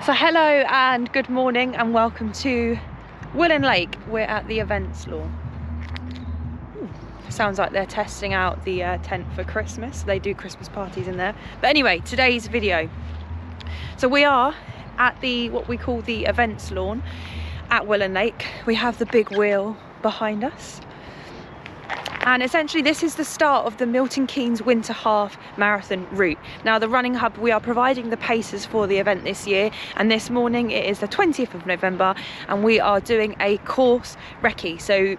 So hello and good morning and welcome to Willen Lake. We're at the events lawn. Sounds like they're testing out the tent for Christmas. They do Christmas parties in there. But anyway, today's video. So we are at the what we call the events lawn at Willen Lake. We have the big wheel behind us. And essentially this is the start of the Milton Keynes Winter Half Marathon route. Now the running hub, we are providing the paces for the event this year, and this morning it is the 20th of November and we are doing a course recce. So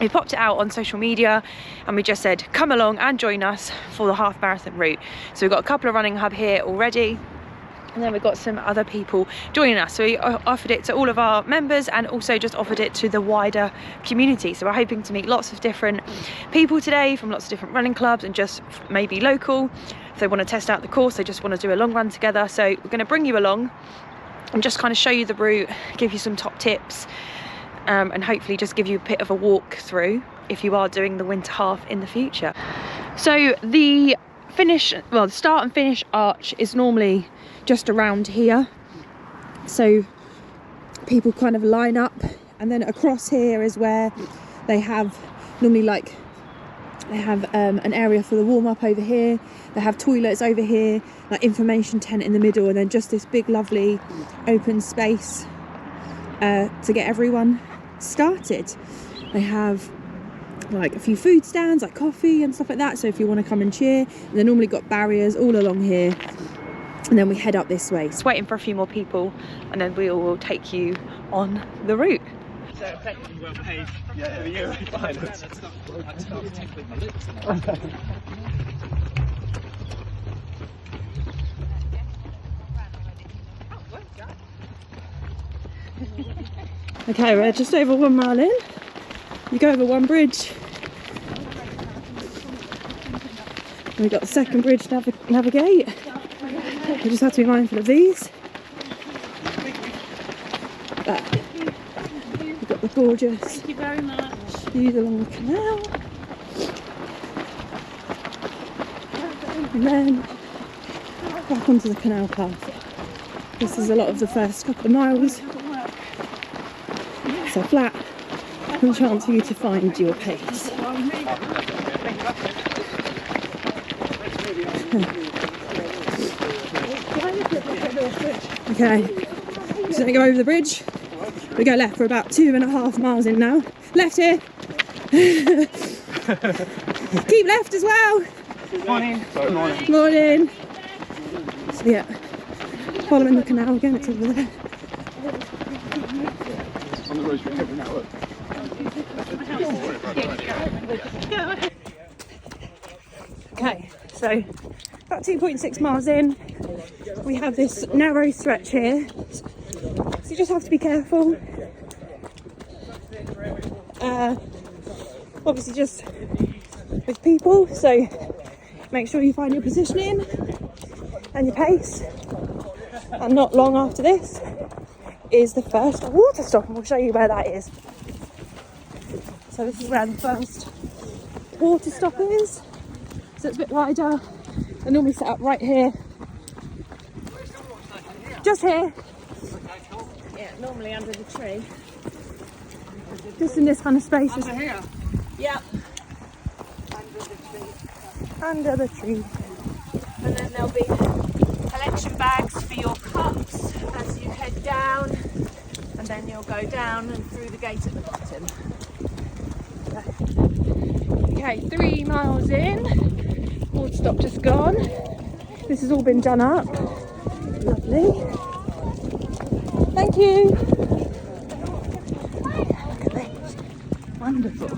we popped it out on social media and we just said come along and join us for the half marathon route. So we've got a couple of running hub here already, and then we've got some other people joining us. So we offered it to all of our members and also just offered it to the wider community. So we're hoping to meet lots of different people today from lots of different running clubs and just maybe local. If they want to test out the course, they just want to do a long run together. So we're going to bring you along and just kind of show you the route, give you some top tips, and hopefully just give you a bit of a walk through if you are doing the winter half in the future. So the start and finish arch is normally just around here, so people kind of line up, and then across here is where they have normally an area for the warm-up over here. They have toilets over here, like information tent in the middle, and then just this big lovely open space to get everyone started. They have like a few food stands, like coffee and stuff like that, so if you want to come and cheer. And they've normally got barriers all along here, and then we head up this way. Just waiting for a few more people and then we will take you on the route. Okay, we're just over 1 mile in. You go over one bridge. And we've got the second bridge to navigate. We just have to be mindful of these. But we've got the gorgeous Thank you very much. views along the canal. And then back onto the canal path. This is a lot of the first couple of miles. So flat, and a chance for you to find your pace. Okay, just gonna go over the bridge. We go left. We're about 2.5 miles in now. Left here. Keep left as well. Morning. Morning. Morning. So yeah, following the canal again. It's over there. On the road every now. Okay, so about 2.6 miles in, we have this narrow stretch here, so you just have to be careful. Obviously just with people, so make sure you find your positioning and your pace. And not long after this is the first water stop, and we'll show you where that is. So this is where the first water stop is. So it's a bit wider. They normally set up right here. Just here. Yeah, normally under the tree. Just in this kind of space. Under here? Yep. Under the tree. Under the tree. And then there'll be collection bags for your cups as you head down. And then you'll go down and through the gate at the bottom. Okay, 3 miles in. Water stop just gone. This has all been done up. Lovely. Thank you. Look at this. Wonderful.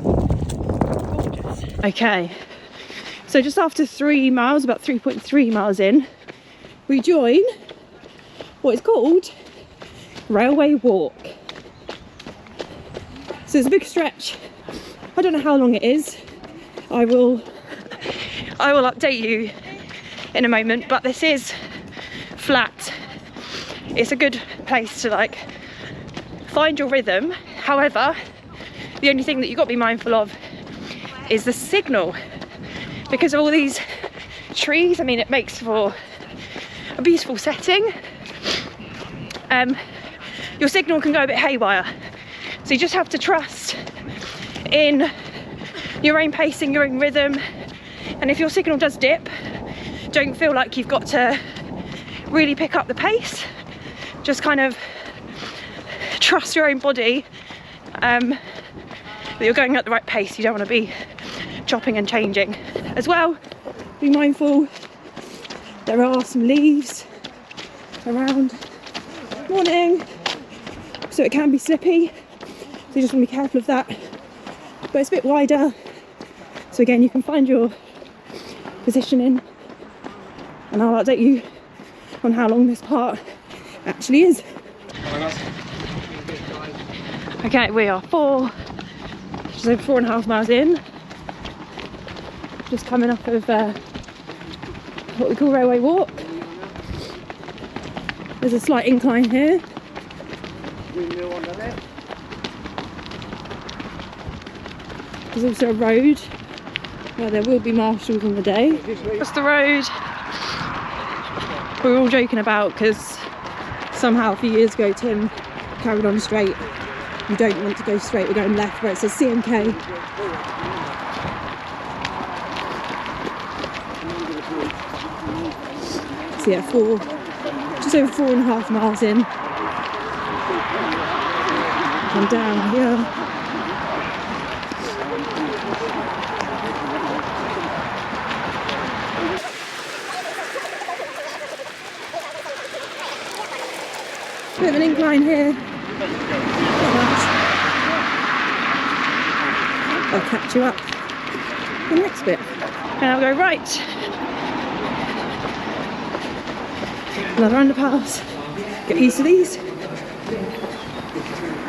Gorgeous. Okay, so just after 3 miles, about 3.3 miles in, we join what is called Railway Walk. So it's a big stretch. I don't know how long it is. I will update you in a moment, but this is flat. It's a good place to like find your rhythm. However, the only thing that you've got to be mindful of is the signal, because of all these trees. I mean, it makes for a beautiful setting. Your signal can go a bit haywire, so you just have to trust in your own pacing, your own rhythm. And if your signal does dip, don't feel like you've got to really pick up the pace. Just kind of trust your own body that you're going at the right pace. You don't want to be chopping and changing. As well, be mindful there are some leaves around. Morning. So it can be slippy, so you just want to be careful of that. But it's a bit wider, so again you can find your positioning, and I'll update you on how long this part actually is. Okay, we are just over 4.5 miles in, just coming off of what we call Railway Walk. There's a slight incline here. There's also a road where there will be marshals on the day. That's the road we were all joking about, because somehow a few years ago Tim carried on straight. You don't want to go straight, we're going left where it says CMK. So yeah, just over 4.5 miles in. And down here. Bit of an incline here. Not much. I'll catch you up the next bit. And I'll go right. Another underpass. Get used to these.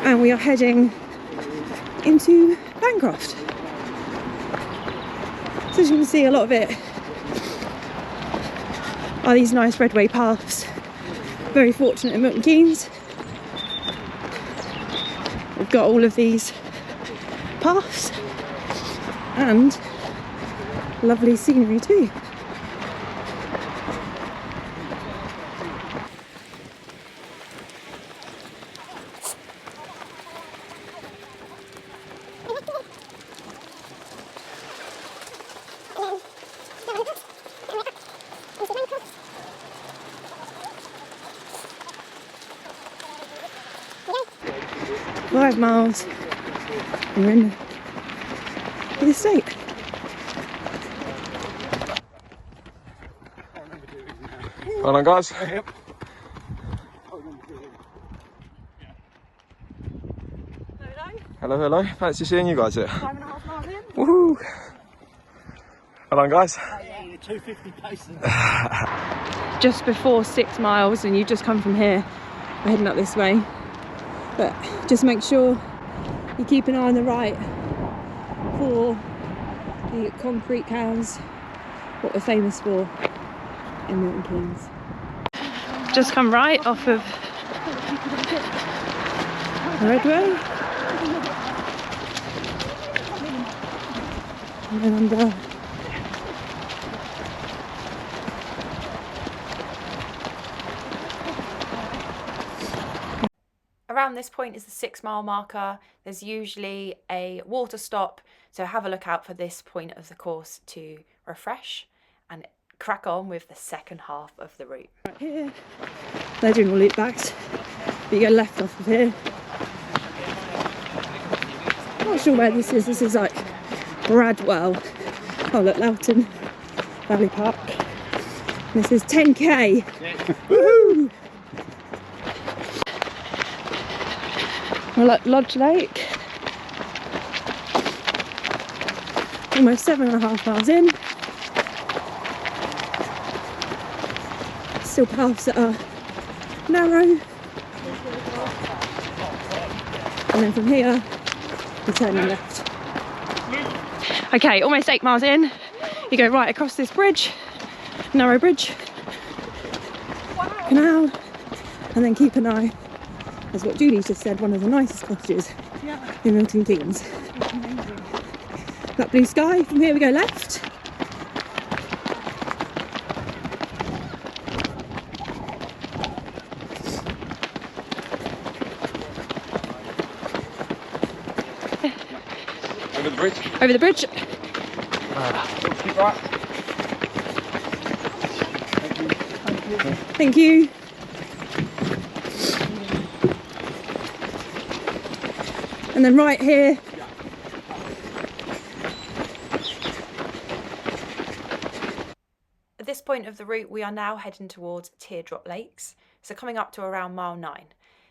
And we are heading into Bancroft. So as you can see, a lot of it are these nice redway paths. Very fortunate in Milton Keynes. We've got all of these paths and lovely scenery too. Five miles and we're in the estate. Well done, guys. Hello, hello. Fancy seeing you guys here. 5.5 miles in. Woohoo! Well done, guys. Yeah, 250 paces. Just before 6 miles, and you've just come from here. We're heading up this way. But just make sure you keep an eye on the right for the concrete cows, what we're famous for in Milton Keynes. Just come right off of the Redway and then under. Around this point is the 6 mile marker. There's usually a water stop, so have a look out for this point of the course to refresh and crack on with the second half of the route. Right here, they're doing all loop backs, but you go left off of here. Not sure where this is. This is like Bradwell. Oh look, Loughton Valley Park. And this is 10k. Woohoo! We're at Lodge Lake, almost 7.5 miles in. Still paths that are narrow, and then from here we're turning left. Okay, almost 8 miles in, you go right across this bridge, narrow bridge, canal, and then keep an eye. That's what Julie just said, one of the nicest cottages in Milton Keynes. That blue sky. From here we go left. Over the bridge. Over the bridge. Keep right. Thank you. And then right here. At this point of the route, we are now heading towards Teardrop Lakes. So coming up to around mile 9.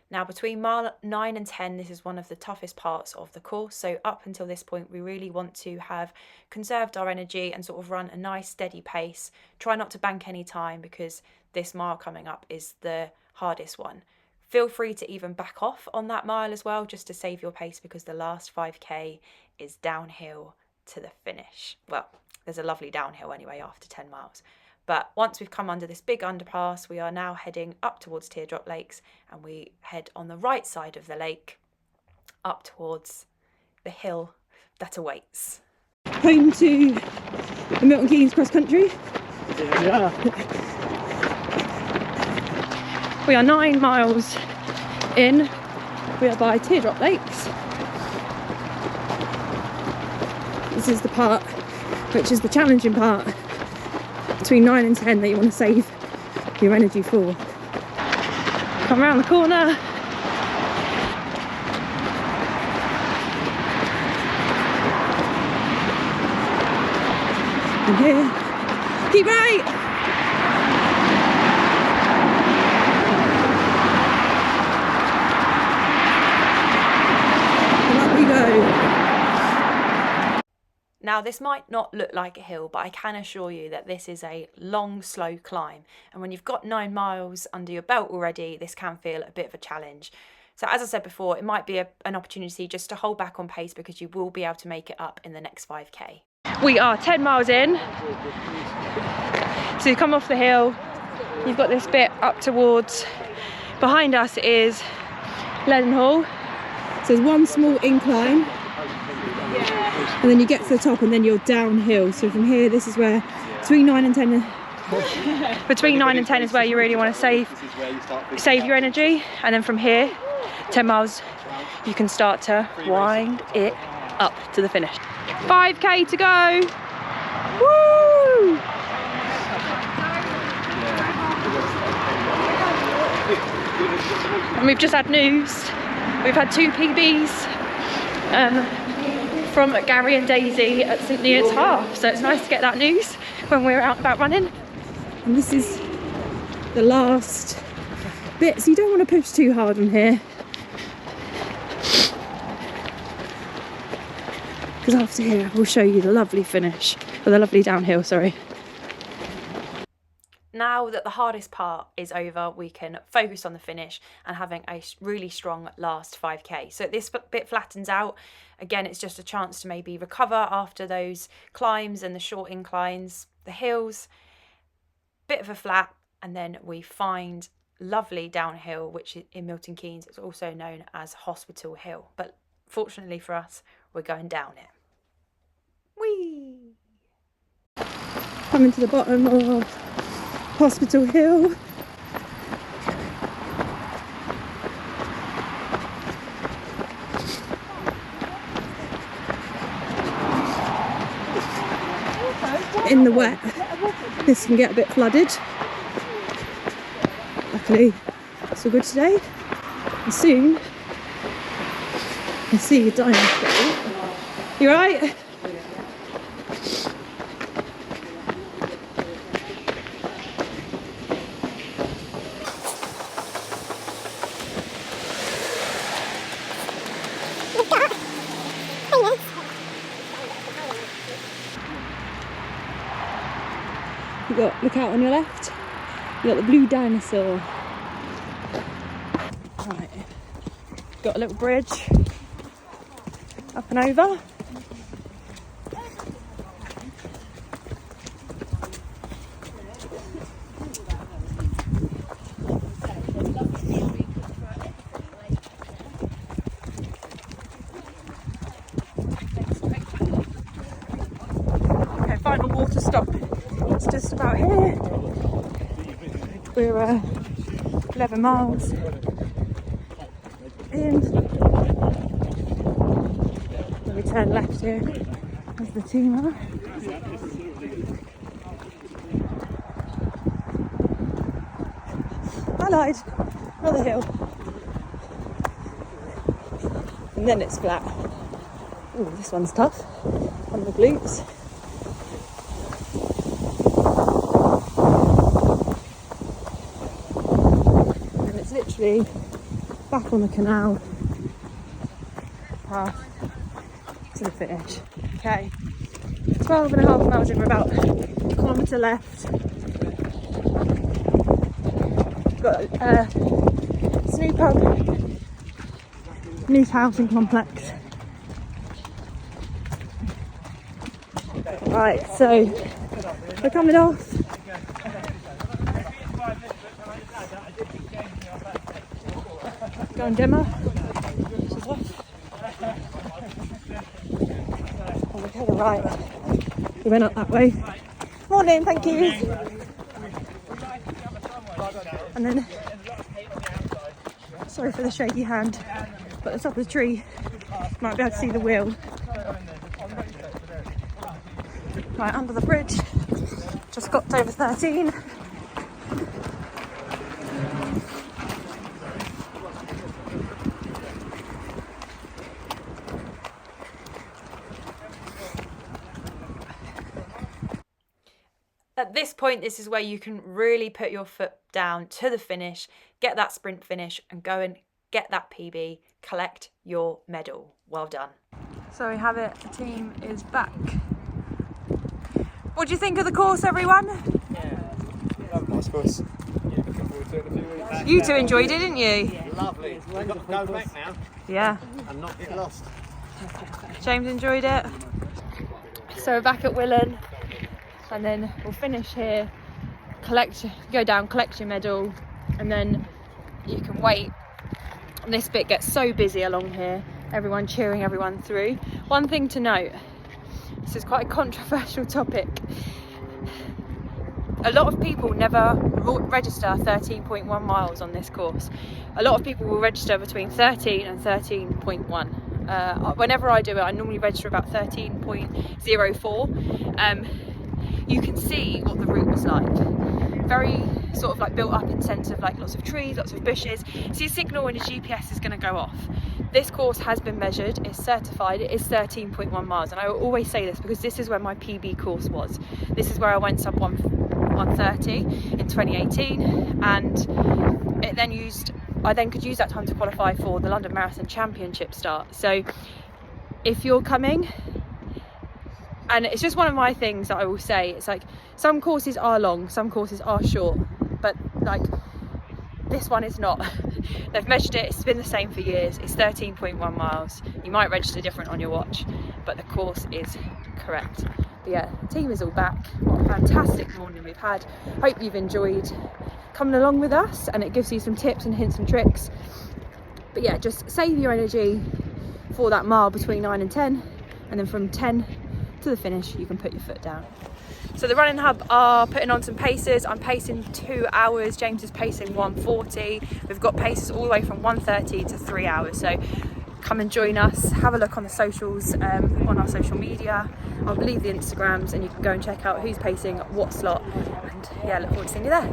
Now between mile 9 and 10, this is one of the toughest parts of the course. So up until this point, we really want to have conserved our energy and sort of run a nice steady pace. Try not to bank any time because this mile coming up is the hardest one. Feel free to even back off on that mile as well, just to save your pace, because the last 5k is downhill to the finish. Well, there's a lovely downhill anyway after 10 miles. But once we've come under this big underpass, we are now heading up towards Teardrop Lakes, and we head on the right side of the lake up towards the hill that awaits. Home to the Milton Keynes cross country. Yeah. We are 9 miles in. We are by Teardrop Lakes. This is the part which is the challenging part between 9 and 10 that you want to save your energy for. Come around the corner. And here, keep right. Now this might not look like a hill, but I can assure you that this is a long, slow climb. And when you've got 9 miles under your belt already, this can feel a bit of a challenge. So as I said before, it might be an opportunity just to hold back on pace, because you will be able to make it up in the next 5k. We are 10 miles in. So you come off the hill, you've got this bit up towards, behind us is Leadenhall. So there's one small incline. And then you get to the top and then you're downhill. So from here, this is where between 9 and 10 between 9 and 10 is where you really want to save your energy. And then from here, 10 miles, you can start to wind it up to the finish. 5k to go. Woo! And we've just had news. We've had 2 PBs. From Gary and Daisy at St Leonard's Half, so it's nice to get that news when we're out and about running. And this is the last bit, so you don't want to push too hard on here, because after here we'll show you the lovely finish, or the lovely downhill, sorry. Now that the hardest part is over, we can focus on the finish and having a really strong last 5k. So this bit flattens out. Again, it's just a chance to maybe recover after those climbs and the short inclines, the hills, bit of a flat, and then we find lovely downhill, which in Milton Keynes is also known as Hospital Hill. But fortunately for us, we're going down it. Whee! Coming to the bottom of Hospital Hill. In the wet, this can get a bit flooded. Luckily, it's all good today. And soon, you can see your dinosaur. You right? Look out on your left, you got the blue dinosaur. Right, got a little bridge up and over. Okay, final water stop. It's just about here. We're 11 miles in. We'll be turn left here as the team are. I lied, another hill. And then it's flat. Ooh, this one's tough on the glutes. And it's literally back on the canal path to the finish. Okay, 12.5 miles in, we're about a kilometre left. We've got a snoo pub, new housing complex. Right, so we're coming off. Going dimmer. She's off. And we're going right. We went up that way. Morning, thank you. And then, sorry for the shaky hand, but the top of the tree, might be able to see the wheel. Right, under the bridge, just got over 13. At this point, this is where you can really put your foot down to the finish, get that sprint finish and go and get that PB, collect your medal. Well done. So we have it, the team is back. What do you think of the course, everyone? Yeah, lovely nice course. Yeah, looking forward to it in a few weeks. You two enjoyed it, didn't you? Yeah. Lovely. We've got to go back now. Yeah. And not get lost. James enjoyed it. So we're back at Willen, and then we'll finish here, go down, collect your medal, and then you can wait. And this bit gets so busy along here, everyone cheering everyone through. One thing to note, this is quite a controversial topic. A lot of people never register 13.1 miles on this course. A lot of people will register between 13 and 13.1. Whenever I do it, I normally register about 13.04. You can see what the route was like. Very sort of like built up in sense of like lots of trees, lots of bushes. So your signal when your GPS is going to go off. This course has been measured, it's certified, it is 13.1 miles. And I will always say this because this is where my PB course was. This is where I went sub 130 in 2018, and I then could use that time to qualify for the London Marathon Championship start. So if you're coming, and it's just one of my things that I will say, it's like some courses are long, some courses are short, but like this one is not. They've measured it, it's been the same for years, it's 13.1 miles. You might register different on your watch, but the course is correct. But yeah, the team is all back. What a fantastic morning we've had. Hope you've enjoyed coming along with us, and it gives you some tips and hints and tricks. But yeah, just save your energy for that mile between 9 and 10, and then from 10 to the finish you can put your foot down. So the Running Hub are putting on some paces. I'm pacing 2 hours, James is pacing 1:40. We've got paces all the way from 1:30 to 3 hours, so come and join us. Have a look on the socials, on our social media. I'll leave the Instagrams and you can go and check out who's pacing what slot, and yeah, look forward to seeing you there.